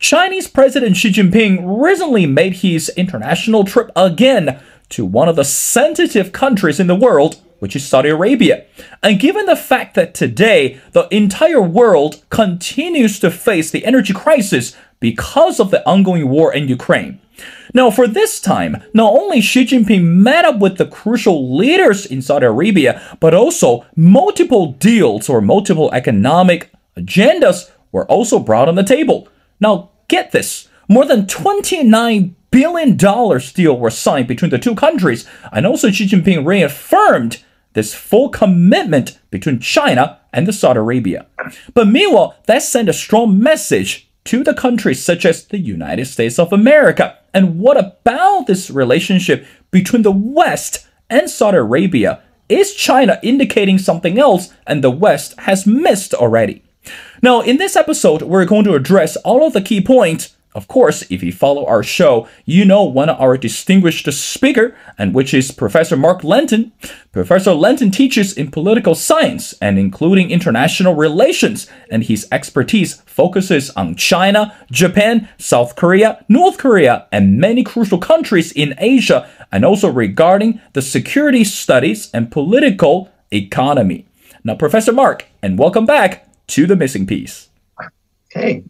Chinese President Xi Jinping recently made his international trip again to one of the sensitive countries in the world, which is Saudi Arabia. And given the fact that today the entire world continues to face the energy crisis because of the ongoing war in Ukraine. Now, for this time, not only Xi Jinping met up with the crucial leaders in Saudi Arabia, but also multiple deals or multiple economic agendas were also brought on the table. Now, get this, more than $29 billion deal were signed between the two countries, and also Xi Jinping reaffirmed this full commitment between China and the Saudi Arabia. But meanwhile, that sent a strong message to the countries such as the United States of America. And what about this relationship between the West and Saudi Arabia? Is China indicating something else and the West has missed already? Now, in this episode, we're going to address all of the key points. Of course, if you follow our show, you know one of our distinguished speaker, and which is Professor Marc Lanteigne. Professor Lanteigne teaches in political science and including international relations, and his expertise focuses on China, Japan, South Korea, North Korea, and many crucial countries in Asia, and also regarding the security studies and political economy. Now, Professor Marc, and welcome back to The Missing Piece. Hey,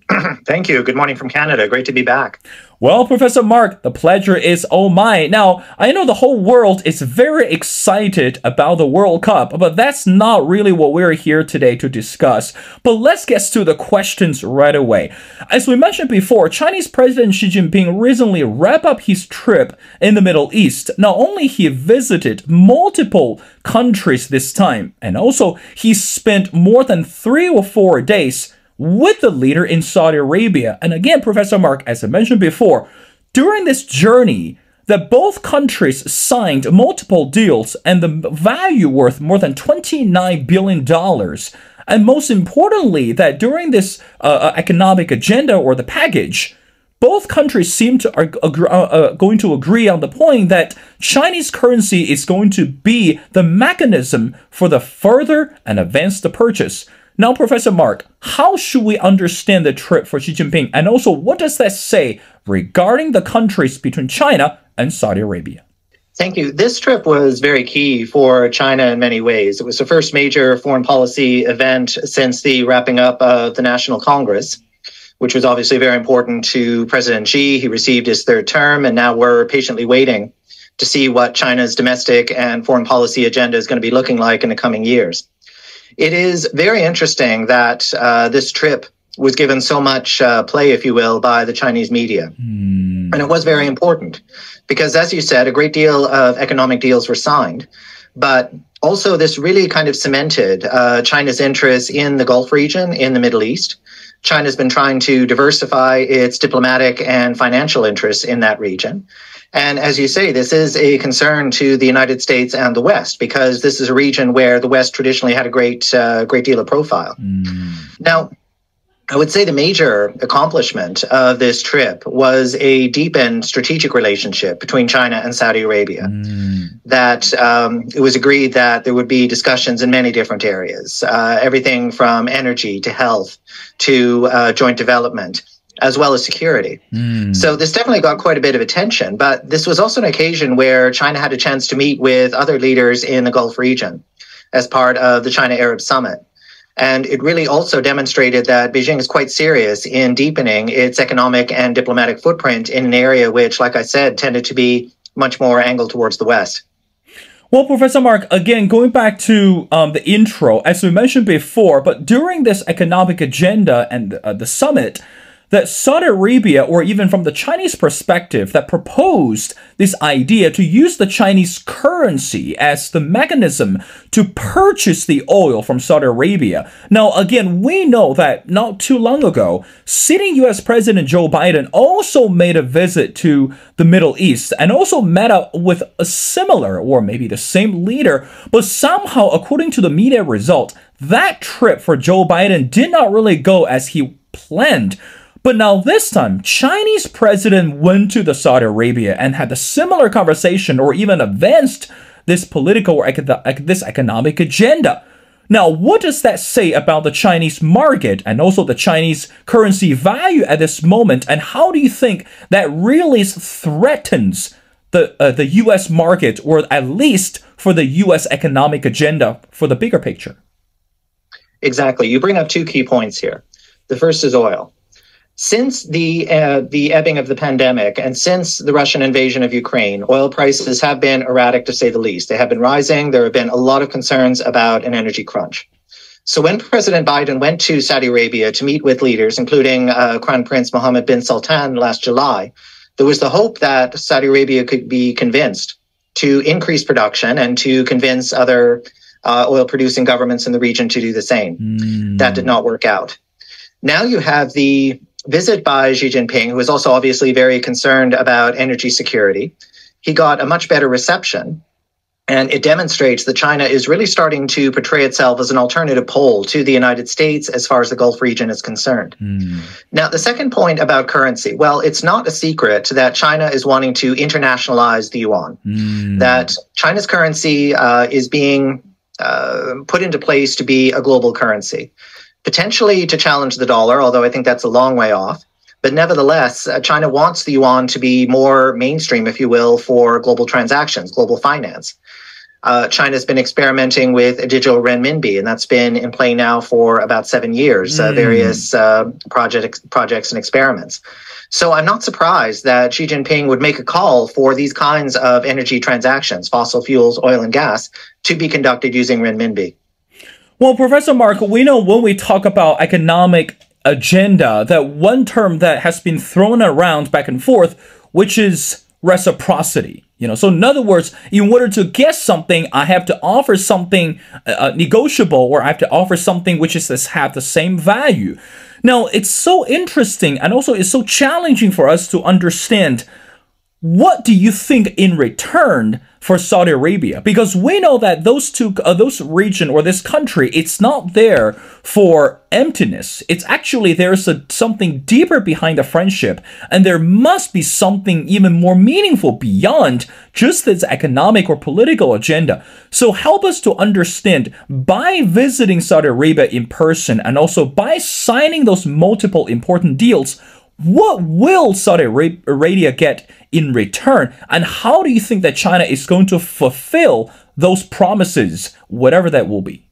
thank you. Good morning from Canada. Great to be back. Well, Professor Marc, the pleasure is all mine. Now, I know the whole world is very excited about the World Cup, but that's not really what we're here today to discuss. But let's get to the questions right away. As we mentioned before, Chinese President Xi Jinping recently wrapped up his trip in the Middle East. Not only he visited multiple countries this time, and also he spent more than 3 or 4 days with the leader in Saudi Arabia. And again, Professor Marc, as I mentioned before, during this journey, that both countries signed multiple deals and the value worth more than $29 billion. And most importantly, that during this economic agenda or the package, both countries seem to are going to agree on the point that Chinese currency is going to be the mechanism for the further and advanced purchase. Now, Professor Marc, how should we understand the trip for Xi Jinping? And also, what does that say regarding the countries between China and Saudi Arabia? Thank you. This trip was very key for China in many ways. It was the first major foreign policy event since the wrapping up of the National Congress, which was obviously very important to President Xi. He received his 3rd term, and now we're patiently waiting to see what China's domestic and foreign policy agenda is going to be looking like in the coming years. It is very interesting that this trip was given so much play, if you will, by the Chinese media. And it was very important because, as you said, a great deal of economic deals were signed. But also this really kind of cemented China's interests in the Gulf region, in the Middle East. China's been trying to diversify its diplomatic and financial interests in that region. And as you say, this is a concern to the United States and the West, because this is a region where the West traditionally had a great deal of profile. Now, I would say the major accomplishment of this trip was a deepened strategic relationship between China and Saudi Arabia. That it was agreed that there would be discussions in many different areas, everything from energy to health to joint development, as well as security. So this definitely got quite a bit of attention, but this was also an occasion where China had a chance to meet with other leaders in the Gulf region as part of the China-Arab Summit. And it really also demonstrated that Beijing is quite serious in deepening its economic and diplomatic footprint in an area which, like I said, tended to be much more angled towards the West. Well, Professor Marc, again, going back to the intro, as we mentioned before, but during this economic agenda and the summit, that Saudi Arabia, or even from the Chinese perspective, that proposed this idea to use the Chinese currency as the mechanism to purchase the oil from Saudi Arabia. Now, again, we know that not too long ago, sitting U.S. President Joe Biden also made a visit to the Middle East and also met up with a similar or maybe the same leader. But somehow, according to the media result, that trip for Joe Biden did not really go as he planned. But now this time, Chinese president went to the Saudi Arabia and had a similar conversation or even advanced this political or this economic agenda. Now, what does that say about the Chinese market and also the Chinese currency value at this moment? And how do you think that really threatens the U.S. market, or at least for the U.S. economic agenda for the bigger picture? Exactly. You bring up two key points here. The first is oil. Since the ebbing of the pandemic and since the Russian invasion of Ukraine, oil prices have been erratic, to say the least. They have been rising. There have been a lot of concerns about an energy crunch. So when President Biden went to Saudi Arabia to meet with leaders, including Crown Prince Mohammed bin Sultan last July, there was the hope that Saudi Arabia could be convinced to increase production and to convince other oil-producing governments in the region to do the same. That did not work out. Now you have the visit by Xi Jinping, who is also obviously very concerned about energy security. He got a much better reception, and it demonstrates that China is really starting to portray itself as an alternative pole to the United States as far as the Gulf region is concerned. Now, the second point about currency, well, it's not a secret that China is wanting to internationalize the yuan, that China's currency is being put into place to be a global currency, potentially to challenge the dollar, although I think that's a long way off. But nevertheless, China wants the yuan to be more mainstream, if you will, for global transactions, global finance. China's been experimenting with a digital renminbi, and that's been in play now for about 7 years, various projects and experiments. So I'm not surprised that Xi Jinping would make a call for these kinds of energy transactions, fossil fuels, oil and gas, to be conducted using renminbi. Well, Professor Mark, we know when we talk about economic agenda that one term that has been thrown around back and forth, which is reciprocity. So in other words, in order to get something, I have to offer something negotiable, or I have to offer something which is have the same value. Now, it's so interesting, and also it's so challenging for us to understand, what do you think in return for Saudi Arabia? Because we know that those region or this country, it's not there for emptiness. It's actually there's something deeper behind the friendship, and there must be something even more meaningful beyond just its economic or political agenda. So help us to understand, by visiting Saudi Arabia in person and also by signing those multiple important deals, what will Saudi Arabia get in return? And how do you think that China is going to fulfill those promises, whatever that will be?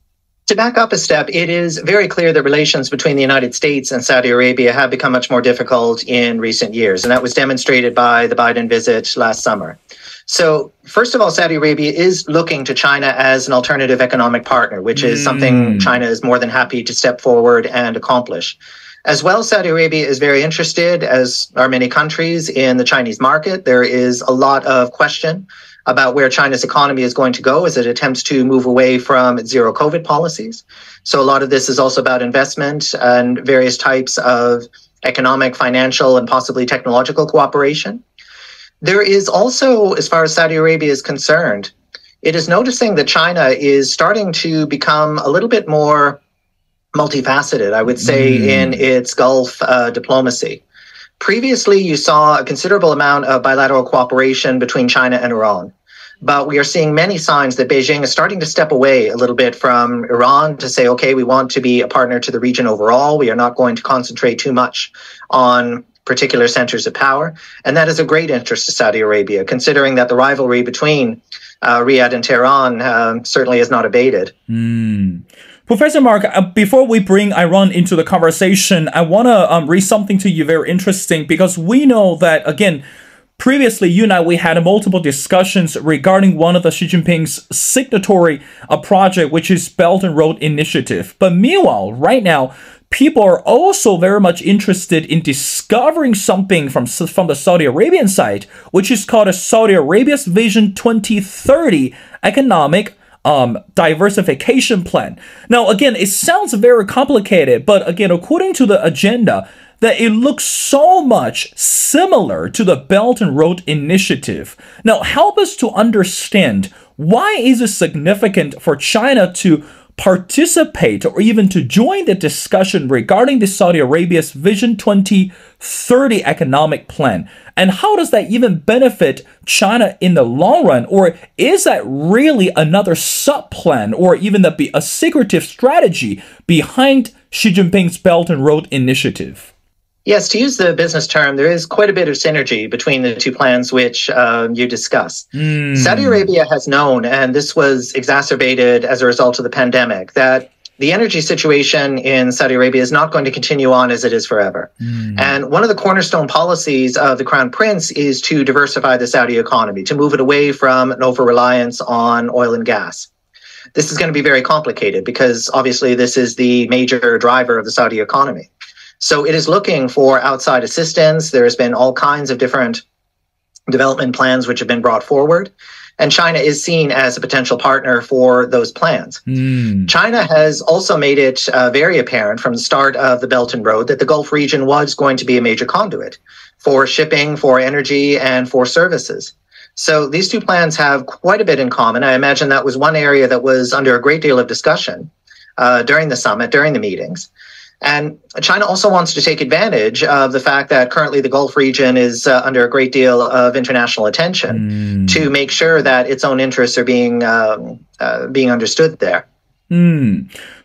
To back up a step, it is very clear that relations between the United States and Saudi Arabia have become much more difficult in recent years, and that was demonstrated by the Biden visit last summer. So, first of all, Saudi Arabia is looking to China as an alternative economic partner, which is something China is more than happy to step forward and accomplish. As well, Saudi Arabia is very interested, as are many countries, in the Chinese market. There is a lot of question about where China's economy is going to go as it attempts to move away from its zero COVID policies. So a lot of this is also about investment and various types of economic, financial, and possibly technological cooperation. There is also, as far as Saudi Arabia is concerned, it is noticing that China is starting to become a little bit more multifaceted, I would say, in its Gulf diplomacy. Previously, you saw a considerable amount of bilateral cooperation between China and Iran. But we are seeing many signs that Beijing is starting to step away a little bit from Iran to say, okay, we want to be a partner to the region overall. We are not going to concentrate too much on particular centers of power. And that is of great interest to Saudi Arabia, considering that the rivalry between Riyadh and Tehran certainly has not abated. Professor Mark, before we bring Iran into the conversation, I want to read something to you very interesting, because we know that, again, previously, you and I, we had multiple discussions regarding one of the Xi Jinping's signatory project, which is Belt and Road Initiative. But meanwhile, right now, people are also very much interested in discovering something from the Saudi Arabian side, which is called a Saudi Arabia's Vision 2030 Economic diversification plan. Now, again, it sounds very complicated, but again, according to the agenda, that it looks so much similar to the Belt and Road Initiative. Now, help us to understand, why is it significant for China to participate or even to join the discussion regarding the Saudi Arabia's Vision 2030 economic plan? And how does that even benefit China in the long run? Or is that really another sub-plan or even a secretive strategy behind Xi Jinping's Belt and Road Initiative? Yes, to use the business term, there is quite a bit of synergy between the two plans which you discussed. Saudi Arabia has known, and this was exacerbated as a result of the pandemic, that the energy situation in Saudi Arabia is not going to continue on as it is forever. And one of the cornerstone policies of the Crown Prince is to diversify the Saudi economy, to move it away from an over-reliance on oil and gas. This is going to be very complicated because obviously this is the major driver of the Saudi economy. So it is looking for outside assistance. There has been all kinds of different development plans which have been brought forward. And China is seen as a potential partner for those plans. China has also made it very apparent from the start of the Belt and Road that the Gulf region was going to be a major conduit for shipping, for energy, and for services. So these two plans have quite a bit in common. I imagine that was one area that was under a great deal of discussion during the summit, during the meetings. And China also wants to take advantage of the fact that currently the Gulf region is under a great deal of international attention to make sure that its own interests are being understood there.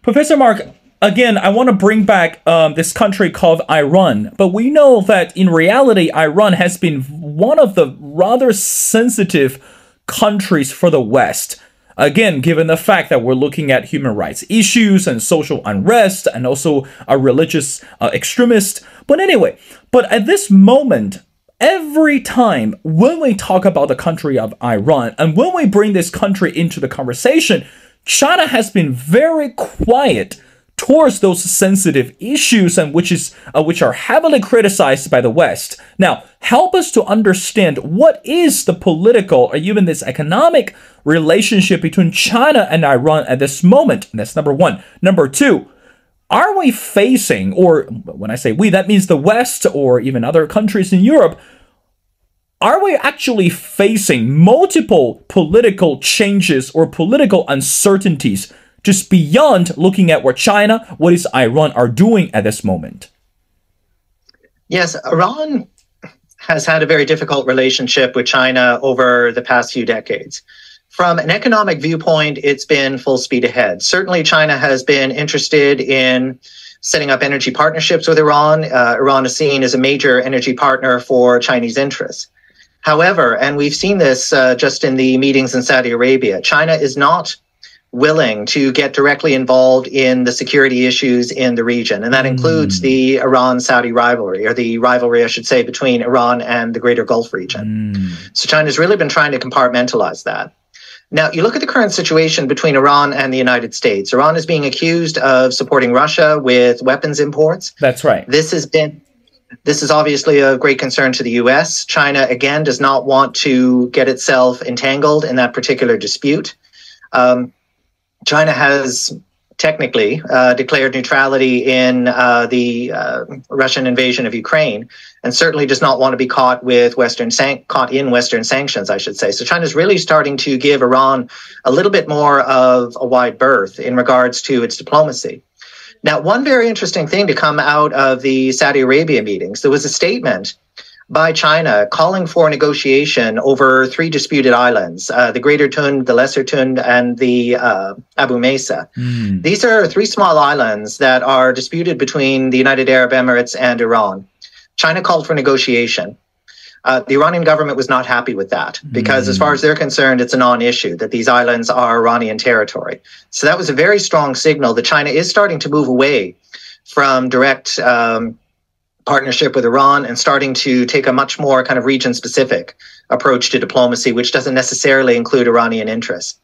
Professor Mark, again, I want to bring back this country called Iran, but we know that in reality, Iran has been one of the rather sensitive countries for the West. Again, given the fact that we're looking at human rights issues and social unrest and also a religious extremist. But anyway, at this moment, every time when we talk about the country of Iran and when we bring this country into the conversation, China has been very quiet towards those sensitive issues and which are heavily criticized by the West. Now, help us to understand what is the political or even this economic relationship between China and Iran at this moment. And that's number one. Number two, are we facing, or when I say we, that means the West or even other countries in Europe, are we actually facing multiple political changes or political uncertainties just beyond looking at what China, what is Iran are doing at this moment? Yes, Iran has had a very difficult relationship with China over the past few decades. From an economic viewpoint, it's been full speed ahead. Certainly, China has been interested in setting up energy partnerships with Iran. Iran is seen as a major energy partner for Chinese interests. However, and we've seen this just in the meetings in Saudi Arabia, China is not willing to get directly involved in the security issues in the region. And that includes the Iran-Saudi rivalry, or the rivalry, I should say, between Iran and the greater Gulf region. So China's really been trying to compartmentalize that. Now, you look at the current situation between Iran and the United States. Iran is being accused of supporting Russia with weapons imports. That's right. This is obviously a great concern to the U.S. China, again, does not want to get itself entangled in that particular dispute. China has technically declared neutrality in the Russian invasion of Ukraine, and certainly does not want to be caught with caught in Western sanctions, I should say. So China's really starting to give Iran a little bit more of a wide berth in regards to its diplomacy. Now, one very interesting thing to come out of the Saudi Arabia meetings, there was a statement by China calling for negotiation over three disputed islands, the Greater Tund, the Lesser Tund, and the Abu Mesa. These are three small islands that are disputed between the United Arab Emirates and Iran. China called for negotiation. The Iranian government was not happy with that because as far as they're concerned, it's a non-issue that these islands are Iranian territory. So that was a very strong signal that China is starting to move away from direct partnership with Iran and starting to take a much more kind of region-specific approach to diplomacy, which doesn't necessarily include Iranian interests.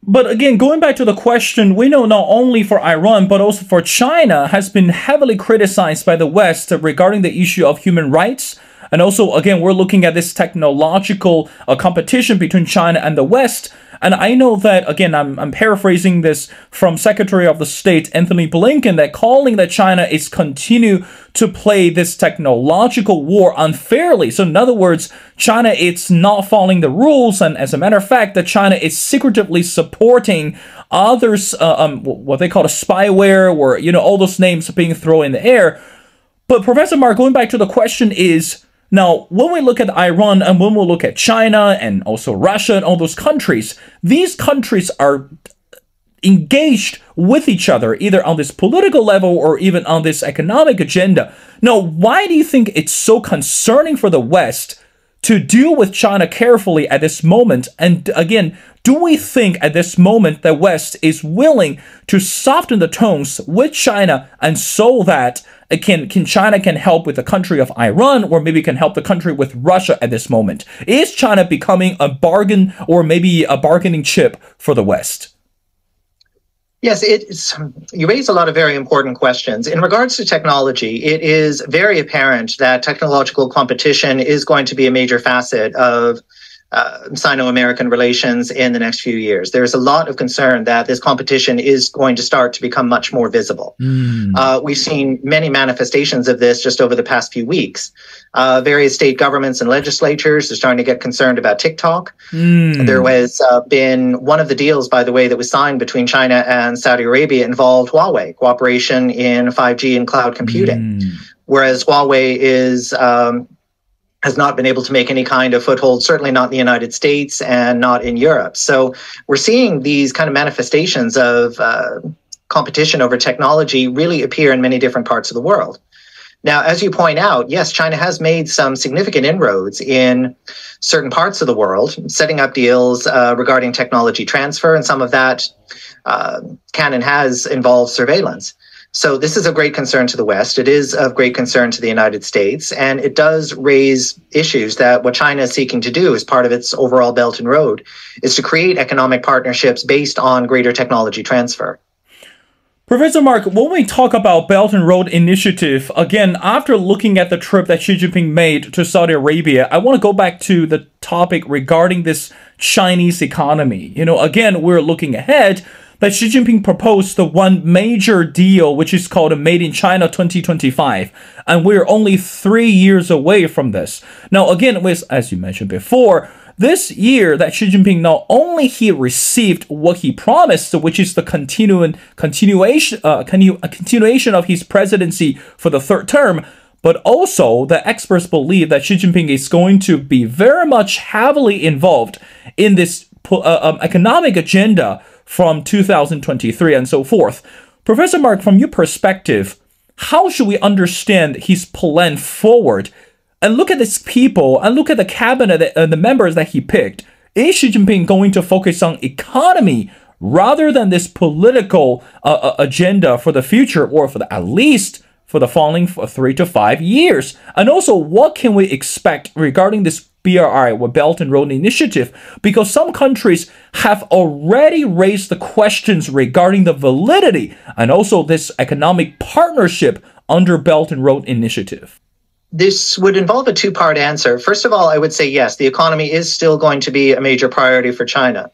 But again, going back to the question, we know not only for Iran, but also for China has been heavily criticized by the West regarding the issue of human rights. And also, again, we're looking at this technological competition between China and the West. And I know that, again, I'm paraphrasing this from Secretary of the State Anthony Blinken, that calling that China is continue to play this technological war unfairly. So in other words, China is not following the rules, and as a matter of fact, that China is secretively supporting others, what they call a spyware, or all those names being thrown in the air. But Professor Mark, going back to the question is, now, when we look at Iran and when we look at China and also Russia and all those countries, these countries are engaged with each other, either on this political level or even on this economic agenda. Now, why do you think it's so concerning for the West to deal with China carefully at this moment? And again, do we think at this moment the West is willing to soften the tones with China, and so that China can help with the country of Iran, or maybe can help the country with Russia at this moment? Is China becoming a bargain, or maybe a bargaining chip for the West? Yes, you raise a lot of very important questions. In regards to technology, it is very apparent that technological competition is going to be a major facet of Sino-American relations in the next few years. There's a lot of concern that this competition is going to start to become much more visible. We've seen many manifestations of this just over the past few weeks. Various state governments and legislatures are starting to get concerned about TikTok. There was been one of the deals, by the way, that was signed between China and Saudi Arabia involved Huawei, cooperation in 5G and cloud computing, whereas Huawei has not been able to make any kind of foothold, certainly not in the United States and not in Europe. So we're seeing these kind of manifestations of competition over technology really appear in many different parts of the world. Now, as you point out, yes, China has made some significant inroads in certain parts of the world, setting up deals regarding technology transfer, and some of that can and has involved surveillance. So this is of great concern to the West. It is of great concern to the United States, and it does raise issues that what China is seeking to do as part of its overall Belt and Road is to create economic partnerships based on greater technology transfer. Professor Mark, when we talk about Belt and Road Initiative, again, after looking at the trip that Xi Jinping made to Saudi Arabia, I want to go back to the topic regarding this Chinese economy. Again, we're looking ahead that Xi Jinping proposed the one major deal, which is called a Made in China 2025. And we're only 3 years away from this. Now, again, as you mentioned before, this year that Xi Jinping not only he received what he promised, which is the continuation of his presidency for the third term, but also the experts believe that Xi Jinping is going to be very much heavily involved in this economic agenda from 2023 and so forth. Professor Mark, from your perspective, how should we understand his plan forward? And look at these people, and look at the cabinet and the members that he picked. Is Xi Jinping going to focus on economy rather than this political agenda for the future, or for at least for the following 3 to 5 years? And also, what can we expect regarding this BRI, or Belt and Road Initiative? Because some countries have already raised the questions regarding the validity and also this economic partnership under Belt and Road Initiative. This would involve a two-part answer. First of all, I would say yes, the economy is still going to be a major priority for China.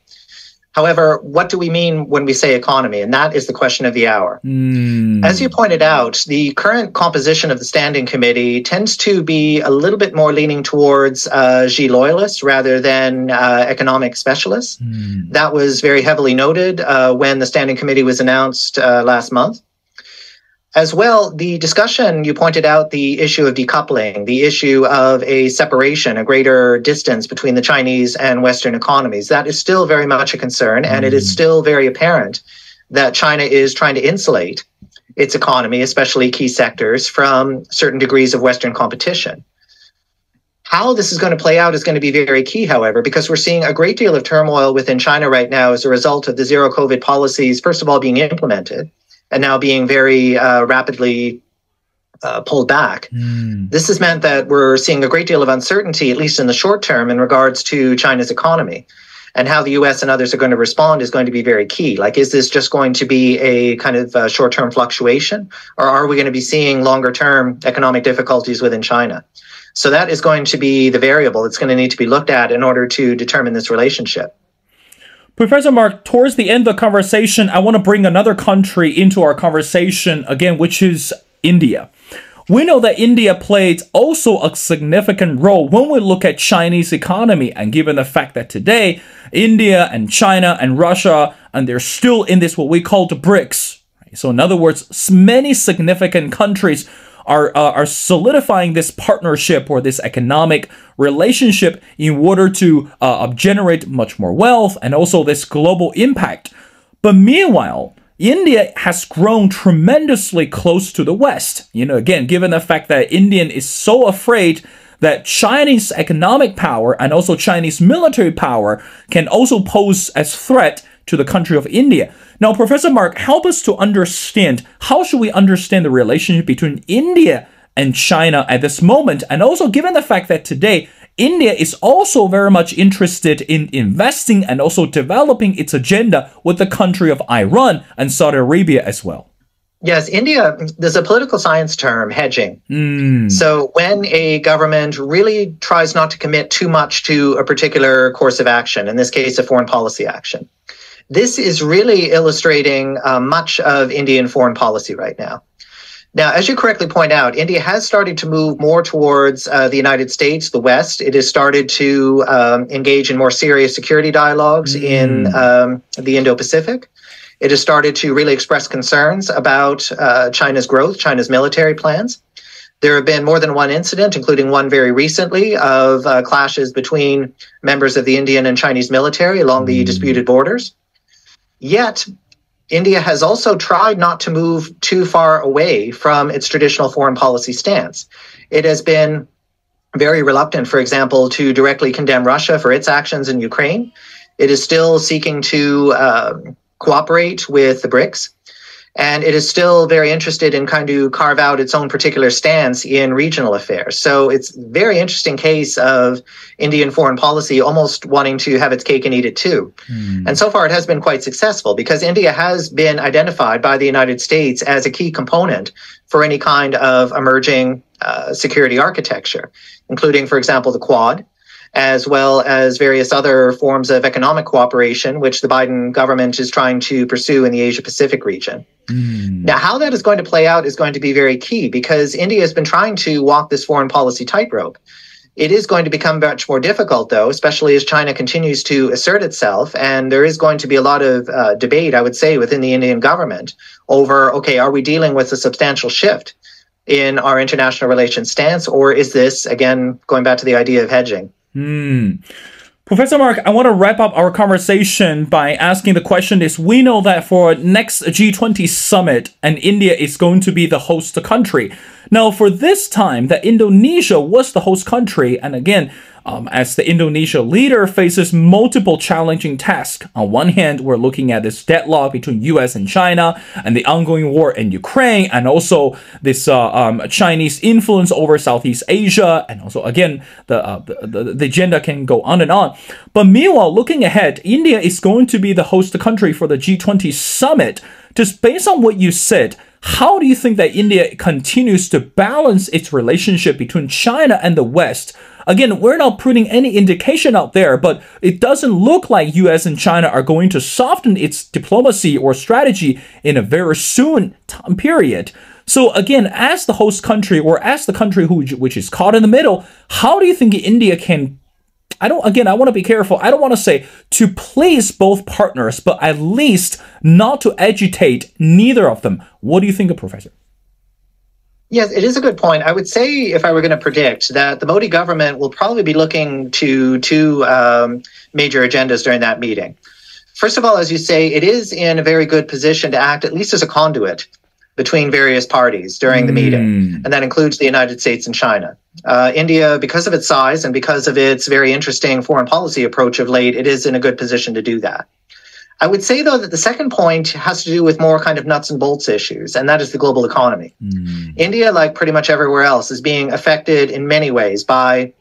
However, what do we mean when we say economy? And that is the question of the hour. As you pointed out, the current composition of the Standing Committee tends to be a little bit more leaning towards Xi loyalists rather than economic specialists. That was very heavily noted when the Standing Committee was announced last month. As well, the discussion, you pointed out the issue of decoupling, the issue of a separation, a greater distance between the Chinese and Western economies. That is still very much a concern, and it is still very apparent that China is trying to insulate its economy, especially key sectors, from certain degrees of Western competition. How this is going to play out is going to be very key, however, because we're seeing a great deal of turmoil within China right now as a result of the zero COVID policies, first of all, being implemented, and now being very rapidly pulled back. This has meant that we're seeing a great deal of uncertainty, at least in the short term, in regards to China's economy. And how the US and others are going to respond is going to be very key. Like, is this just going to be a kind of short-term fluctuation, or are we going to be seeing longer-term economic difficulties within China? So that is going to be the variable that's going to need to be looked at in order to determine this relationship. Professor Mark, towards the end of the conversation, I want to bring another country into our conversation again, which is India. We know that India played also a significant role when we look at Chinese economy, and given the fact that today India and China and Russia, and they're still in this what we call the BRICS. So in other words, many significant countries are solidifying this partnership or this economic relationship in order to generate much more wealth and also this global impact. But meanwhile, India has grown tremendously close to the West. Again, given the fact that India is so afraid that Chinese economic power and also Chinese military power can also pose as threat to the country of India. Now, Professor Mark, help us to understand, how should we understand the relationship between India and China at this moment? And also given the fact that today, India is also very much interested in investing and also developing its agenda with the country of Iran and Saudi Arabia as well. Yes, India, there's a political science term, hedging. So when a government really tries not to commit too much to a particular course of action, in this case, a foreign policy action, this is really illustrating much of Indian foreign policy right now. Now, as you correctly point out, India has started to move more towards the United States, the West. It has started to engage in more serious security dialogues in the Indo-Pacific. It has started to really express concerns about China's growth, China's military plans. There have been more than one incident, including one very recently, of clashes between members of the Indian and Chinese military along the disputed borders. Yet, India has also tried not to move too far away from its traditional foreign policy stance. It has been very reluctant, for example, to directly condemn Russia for its actions in Ukraine. It is still seeking to cooperate with the BRICS. And it is still very interested in kind of carve out its own particular stance in regional affairs. So it's a very interesting case of Indian foreign policy almost wanting to have its cake and eat it too. And so far it has been quite successful because India has been identified by the United States as a key component for any kind of emerging security architecture, including, for example, the Quad, as well as various other forms of economic cooperation, which the Biden government is trying to pursue in the Asia-Pacific region. Now, how that is going to play out is going to be very key because India has been trying to walk this foreign policy tightrope. It is going to become much more difficult, though, especially as China continues to assert itself. And there is going to be a lot of debate, I would say, within the Indian government over, okay, are we dealing with a substantial shift in our international relations stance, or is this, again, going back to the idea of hedging? Professor Mark, I want to wrap up our conversation by asking the question is, we know that for next G20 summit, and India is going to be the host country. Now, for this time, that Indonesia was the host country, and again, as the Indonesia leader faces multiple challenging tasks. On one hand, we're looking at this deadlock between U.S. and China and the ongoing war in Ukraine, and also this Chinese influence over Southeast Asia, and also, again, the agenda can go on and on. But meanwhile, looking ahead, India is going to be the host country for the G20 summit. Just based on what you said, how do you think that India continues to balance its relationship between China and the West? Again, we're not putting any indication out there, but it doesn't look like US and China are going to soften its diplomacy or strategy in a very soon time period. So again, as the host country or as the country which is caught in the middle, how do you think India can, I want to be careful. I don't want to say to please both partners, but at least not to agitate neither of them. What do you think, Professor? Yes, it is a good point. I would say, if I were going to predict, that the Modi government will probably be looking to two major agendas during that meeting. First of all, as you say, it is in a very good position to act at least as a conduit between various parties during the meeting, and that includes the United States and China. India, because of its size and because of its very interesting foreign policy approach of late, it is in a good position to do that. I would say, though, that the second point has to do with more kind of nuts and bolts issues, and that is the global economy. India, like pretty much everywhere else, is being affected in many ways by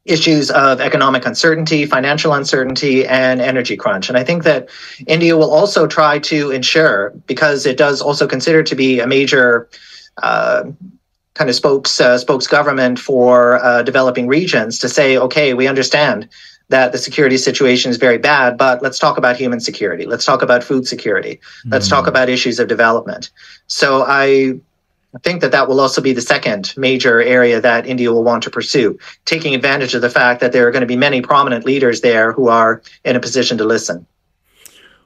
issues of economic uncertainty, financial uncertainty, and energy crunch. And I think that India will also try to ensure, because it does also consider to be a major kind of spokes government for developing regions, to say, okay, we understand that the security situation is very bad, but let's talk about human security. Let's talk about food security. Let's talk about issues of development. So I think that that will also be the second major area that India will want to pursue, taking advantage of the fact that there are going to be many prominent leaders there who are in a position to listen.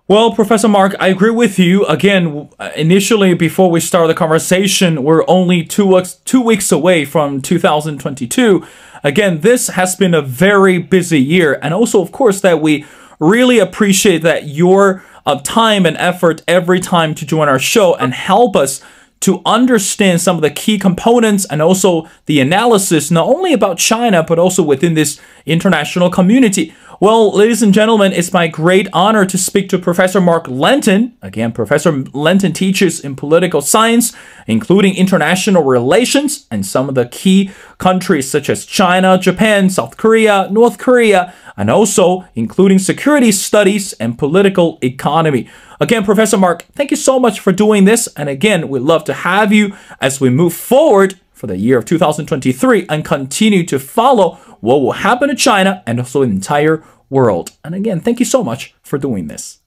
Well, Professor Marc, I agree with you. Again, initially, before we start the conversation, we're only two weeks away from 2022. Again, this has been a very busy year. And also, of course, that we really appreciate that your time and effort every time to join our show and help us to understand some of the key components and also the analysis, not only about China, but also within this international community. Well, ladies and gentlemen, it's my great honor to speak to Professor Marc Lanteigne. Again, Professor Lanteigne teaches in political science, including international relations, and some of the key countries such as China, Japan, South Korea, North Korea, and also including security studies and political economy. Again, Professor Marc, thank you so much for doing this. And again, we'd love to have you as we move forward for the year of 2023 and continue to follow what will happen to China and also the entire world. And again, thank you so much for doing this.